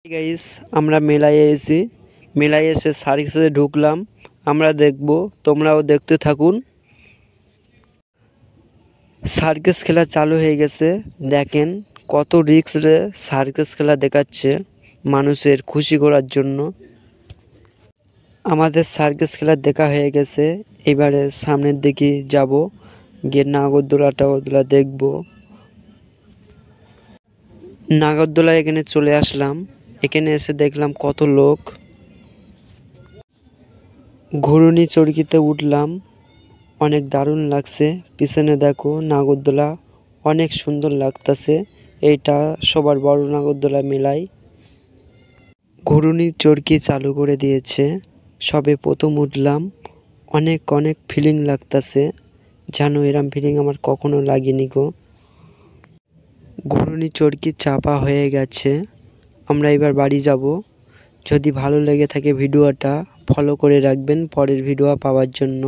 Guys, আমরা মেলায় এসেছি। মেলায় এসে সার্কাসে ঢুকলাম। আমরা দেখব, তোমরাও দেখতে থাকুন। সার্কাস খেলা চালু হয়ে গেছে। দেখেন কত রিস্ক রে সার্কাস খেলা দেখাচ্ছে মানুষের খুশি করার জন্য। আমাদের সার্কাস খেলা দেখা হয়ে গেছে। এবারে সামনের দিকে যাব, গিয়ে নাগরদোলা দেখব। নাগরদোলা এখানে চলে আসলাম। এখানে এসে দেখলাম কত লোক। ঘুরুনি চরকিতে উঠলাম, অনেক দারুণ লাগছে। পিছনে দেখো নাগরদোলা, অনেক সুন্দর লাগতাছে। এইটা সবার বড় নাগরদোলা মেলায়। ঘুরুনি চরকি চালু করে দিয়েছে, সবে প্রথম উঠলাম। অনেক অনেক ফিলিং লাগতাছে, জানো এরম ফিলিং আমার কখনো লাগেনি গো। ঘুরুনি চরকি চাপা হয়ে গেছে। আমরা এবার বাড়ি যাব। যদি ভালো লেগে থাকে ভিডিওটা ফলো করে রাখবেন পরের ভিডিও পাওয়ার জন্য।